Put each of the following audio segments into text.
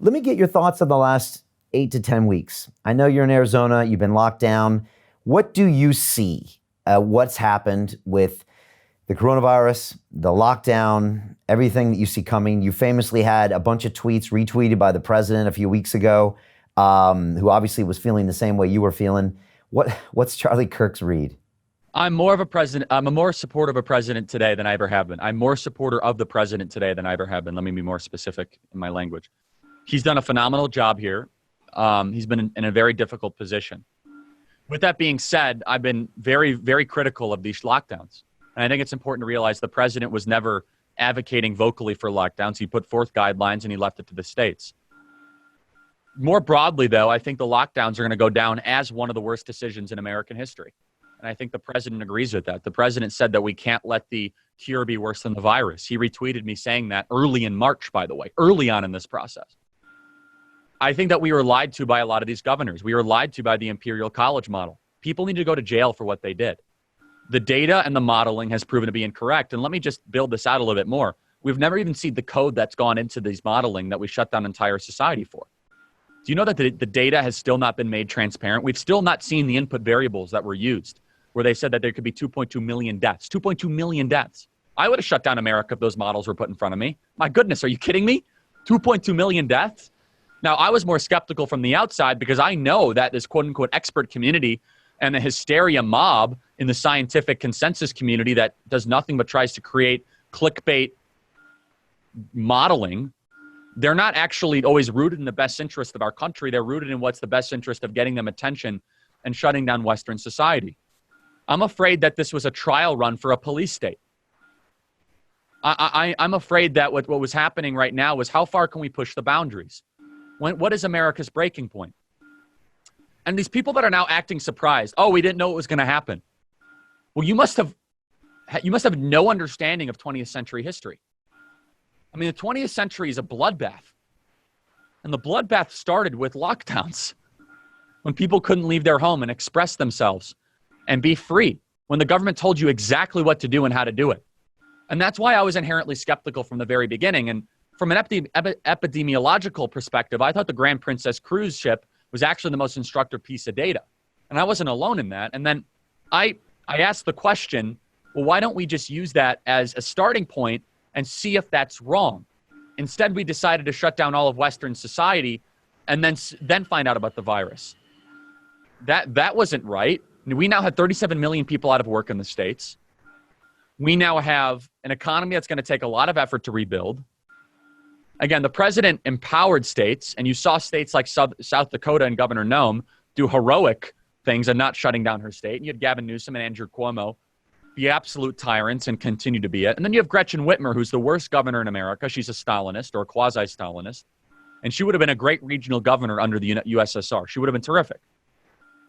Let me get your thoughts on the last 8 to 10 weeks. I know you're in Arizona. You've been locked down. What do you see? What's happened with the coronavirus, the lockdown, everything that you see coming? You famously had a bunch of tweets retweeted by the president a few weeks ago, who obviously was feeling the same way you were feeling. What's Charlie Kirk's read? I'm more supporter of a president today than I ever have been. I'm more supporter of the president today than I ever have been. Let me be more specific in my language. He's done a phenomenal job here. He's been in a very difficult position. With that being said, I've been very, very critical of these lockdowns. And I think it's important to realize the president was never advocating vocally for lockdowns. He put forth guidelines and he left it to the states. More broadly, though, I think the lockdowns are going to go down as one of the worst decisions in American history. And I think the president agrees with that. The president said that we can't let the cure be worse than the virus. He retweeted me saying that early in March, by the way, early on in this process. I think that we were lied to by a lot of these governors. We were lied to by the Imperial College model. People need to go to jail for what they did. The data and the modeling has proven to be incorrect. And let me just build this out a little bit more. We've never even seen the code that's gone into these modeling that we shut down entire society for. Do you know that the data has still not been made transparent? We've still not seen the input variables that were used, where they said that there could be 2.2 million deaths. 2.2 million deaths. I would have shut down America if those models were put in front of me. My goodness, are you kidding me? 2.2 million deaths? Now, I was more skeptical from the outside because I know that this quote-unquote expert community and the hysteria mob in the scientific consensus community that does nothing but tries to create clickbait modeling, they're not actually always rooted in the best interest of our country. They're rooted in what's the best interest of getting them attention and shutting down Western society. I'm afraid that this was a trial run for a police state. I'm afraid that what was happening right now was how far can we push the boundaries? What is America's breaking point? And these people that are now acting surprised, oh, we didn't know it was going to happen. Well, you must have no understanding of 20th century history. I mean, the 20th century is a bloodbath. And the bloodbath started with lockdowns, when people couldn't leave their home and express themselves and be free, when the government told you exactly what to do and how to do it. And that's why I was inherently skeptical from the very beginning. And from an epidemiological perspective, I thought the Grand Princess cruise ship was actually the most instructive piece of data. And I wasn't alone in that. And then I asked the question, well, why don't we just use that as a starting point and see if that's wrong? Instead, we decided to shut down all of Western society and then find out about the virus. That wasn't right. We now have 37 million people out of work in the States. We now have an economy that's going to take a lot of effort to rebuild. Again, the president empowered states, and you saw states like South Dakota and Governor Nome do heroic things and not shutting down her state. And you had Gavin Newsom and Andrew Cuomo be absolute tyrants and continue to be it. And then you have Gretchen Whitmer, who's the worst governor in America. She's a Stalinist or a quasi-Stalinist. And she would have been a great regional governor under the USSR. She would have been terrific.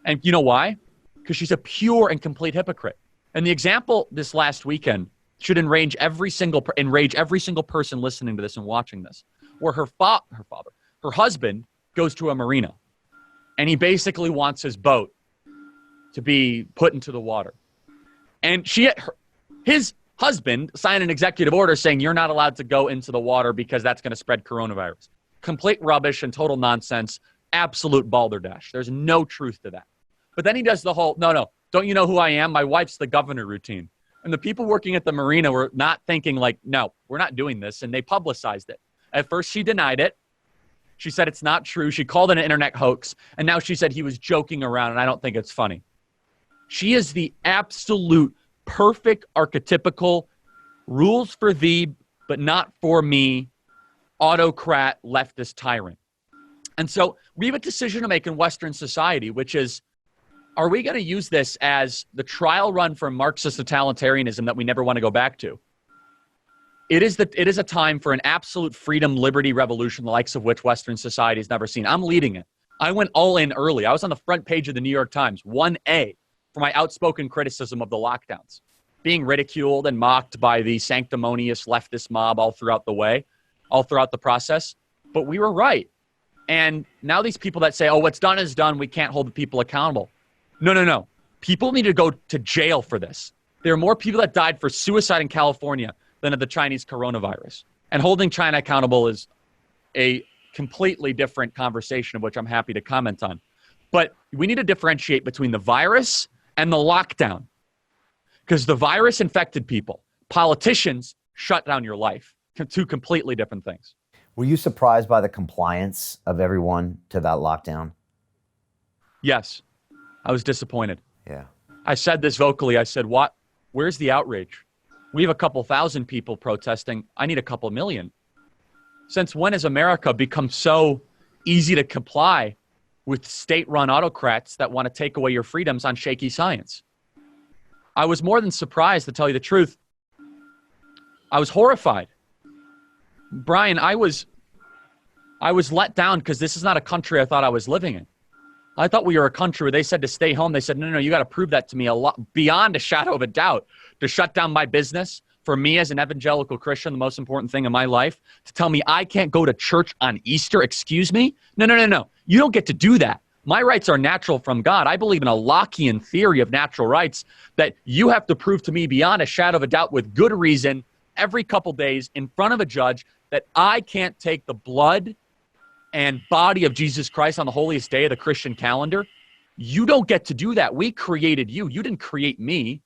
And you know why? Because she's a pure and complete hypocrite. And the example this last weekend should enrage every single person listening to this and watching this, where her husband goes to a marina, and he basically wants his boat to be put into the water. And his husband signed an executive order saying you're not allowed to go into the water because that's going to spread coronavirus. Complete rubbish and total nonsense, absolute balderdash. There's no truth to that. But then he does the whole, no, don't you know who I am? My wife's the governor routine. And the people working at the marina were not thinking like, no, we're not doing this. And they publicized it. At first, she denied it. She said it's not true. She called it an internet hoax. And now she said he was joking around, and I don't think it's funny. She is the absolute perfect archetypical rules for thee, but not for me, autocrat, leftist tyrant. And so we have a decision to make in Western society, which is, are we going to use this as the trial run for Marxist totalitarianism that we never want to go back to? It is a time for an absolute freedom, liberty revolution, the likes of which Western society has never seen. I'm leading it. I went all in early. I was on the front page of the New York Times, 1A, for my outspoken criticism of the lockdowns, being ridiculed and mocked by the sanctimonious leftist mob all throughout the process. But we were right. And now these people that say, oh, what's done is done, we can't hold the people accountable. No. People need to go to jail for this. There are more people that died for suicide in California than of the Chinese coronavirus. And holding China accountable is a completely different conversation of which I'm happy to comment on. But we need to differentiate between the virus and the lockdown, because the virus infected people. Politicians shut down your life. Two completely different things. Were you surprised by the compliance of everyone to that lockdown? Yes, I was disappointed. Yeah. I said this vocally. I said, "What? Where's the outrage? We have a couple thousand people protesting. I need a couple million." Since when has America become so easy to comply with state-run autocrats that want to take away your freedoms on shaky science? I was more than surprised, to tell you the truth. I was horrified. Brian, I was let down because this is not a country I thought I was living in. I thought we were a country where they said to stay home. They said, no, you got to prove that to me a lot, beyond a shadow of a doubt, to shut down my business. For me as an evangelical Christian, the most important thing in my life, to tell me I can't go to church on Easter. Excuse me? No. You don't get to do that. My rights are natural from God. I believe in a Lockean theory of natural rights that you have to prove to me beyond a shadow of a doubt with good reason every couple days in front of a judge that I can't take the blood and body of Jesus Christ on the holiest day of the Christian calendar. You don't get to do that. We created you. You didn't create me.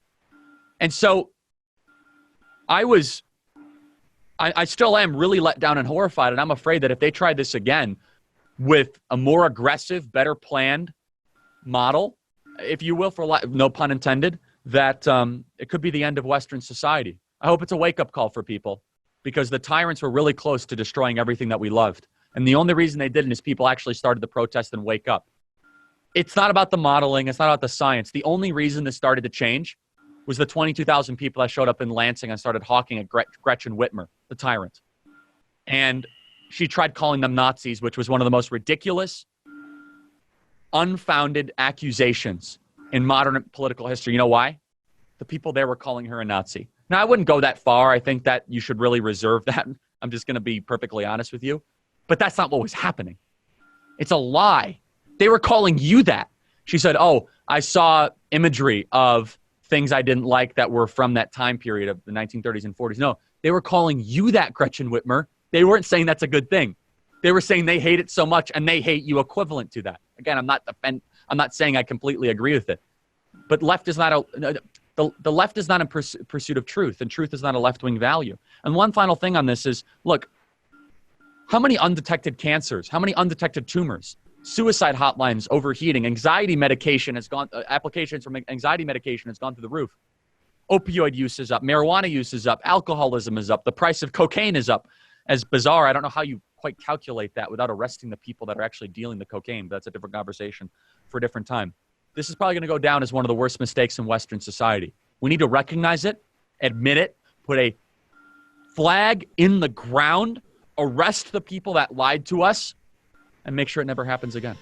And so I still am really let down and horrified. And I'm afraid that if they try this again with a more aggressive, better planned model, if you will, for no pun intended, that it could be the end of Western society. I hope it's a wake-up call for people, because the tyrants were really close to destroying everything that we loved. And the only reason they didn't is people actually started to protest and wake up. It's not about the modeling. It's not about the science. The only reason this started to change was the 22,000 people that showed up in Lansing and started hawking at Gretchen Whitmer, the tyrant. And she tried calling them Nazis, which was one of the most ridiculous, unfounded accusations in modern political history. You know why? The people there were calling her a Nazi. Now, I wouldn't go that far. I think that you should really reserve that. I'm just going to be perfectly honest with you. But that's not what was happening. It's a lie. They were calling you that. She said, I saw imagery of things I didn't like that were from that time period of the 1930s and 40s. No, they were calling you that, Gretchen Whitmer. They weren't saying that's a good thing. They were saying they hate it so much and they hate you equivalent to that. Again, I'm not saying I completely agree with it. But left is not the left is not in pursuit of truth, and truth is not a left-wing value. And one final thing on this is, look, how many undetected cancers, how many undetected tumors, suicide hotlines, overheating, anxiety medication has gone, applications for anxiety medication has gone through the roof. Opioid use is up, marijuana use is up, alcoholism is up, the price of cocaine is up. As bizarre, I don't know how you quite calculate that without arresting the people that are actually dealing the cocaine, but that's a different conversation for a different time. This is probably going to go down as one of the worst mistakes in Western society. We need to recognize it, admit it, put a flag in the ground, arrest the people that lied to us, and make sure it never happens again.